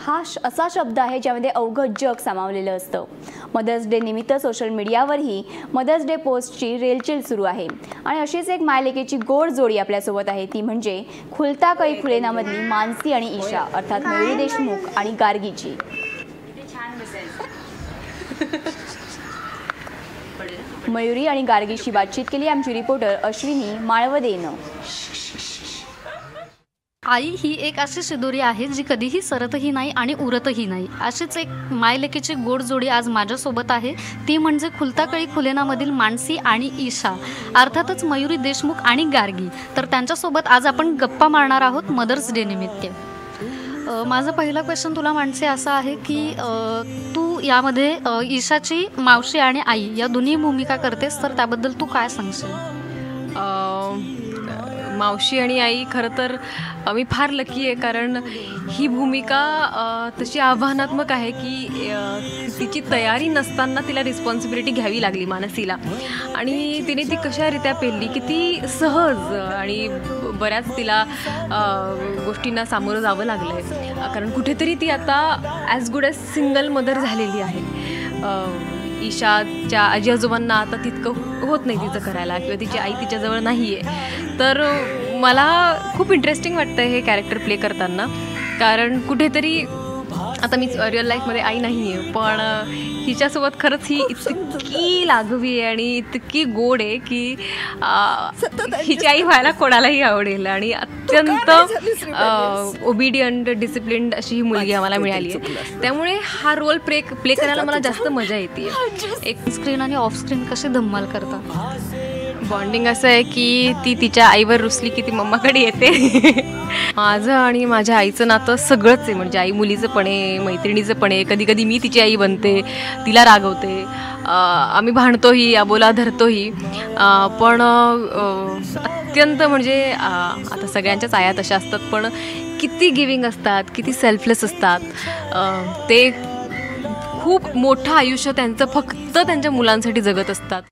असा शब्द आहे ज्यामध्ये अवघं जग सामावलेलं असतं। मदर्स डे निमित्त सोशल मीडियावरही मदर्स डे पोस्टची रेलचेल सुरू आहे आणि अशीच एक मायलेकीची गोड जोडी आपल्यासोबत आहे, ती म्हणजे खुलता कळी खुलेनामधली मानसी आणि ईशा अर्थात मयुरी देशमुख आणि गार्गीची। मयुरी आणि गार्गीशी बातचीत केली आमची रिपोर्टर अश्विनी माळवदेनं। आई ही एक अशी शिदोरी आहे जी कधीही सरतही नाही आणि उरतही नाही। अशीच एक मायलेकीची गोड जोडी आज माझ्यासोबत आहे, ती म्हणजे खुलता कळी खुलेनामधील मानसी आणि ईशा अर्थातच मयुरी देशमुख आणि गार्गी। तर त्यांच्यासोबत आज आपण गप्पा मारणार आहोत मदर्स डे निमित्त। माझा पहिला क्वेश्चन तुला मानसी असा आहे की तू यामध्ये ईशाची मावशी आणि आई या दोन्ही भूमिका करतेस, तर त्याबद्दल तू काय सांगशील? मावशी आणि आई खरं तर मी फार लकी आहे, कारण ही भूमिका तशी आव्हानात्मक आहे की तिची तयारी नसताना तिला रिस्पॉन्सिबिलिटी घ्यावी लागली मानसीला, आणि तिने ती कशारित्या पेलली, किती सहज, आणि बऱ्याच तिला गोष्टींना सामोरं जावं लागलं आहे, कारण कुठेतरी ती आता as good as single mother झालेली आहे। ईशाच्या आजी आजोबांना आता तितकं होत नाही तिचं करायला, किंवा तिची आई तिच्याजवळ नाही आहे। तर मला खूप इंटरेस्टिंग वाटतं हे कॅरेक्टर प्ले करताना, कारण कुठेतरी आता मी रिअल लाईफमध्ये आई नाही आहे, पण हिच्यासोबत खरंच ही इतकी लागवी आहे आणि इतकी गोड आहे की हिची आई व्हायला कोणालाही आवडेल, आणि अत्यंत ओबिडियंट डिसिप्लिन्ड अशी ही मुलगी आम्हाला मिळाली आहे। त्यामुळे हा रोल प्ले करायला मला जास्त मजा येते। एक स्क्रीन आणि ऑफ स्क्रीन कशी धम्माल करतात? बॉन्डिंग असं आहे की ती तिच्या आईवर रुसली की ती मम्माकडे येते। माझं आणि माझ्या आईचं नातं सगळंच आहे, म्हणजे आई मुलीचं पण आहे, मैत्रिणीचं पण आहे। कधी कधी मी तिची आई बनते, तिला रागवते, आम्ही भांडतोही, आबोला धरतोही, पण अत्यंत म्हणजे आता सगळ्यांच्याच आया तशा असतात, पण किती गिविंग असतात, किती सेल्फलेस असतात, ते खूप मोठं आयुष्य त्यांचं फक्त त्यांच्या मुलांसाठी जगत असतात।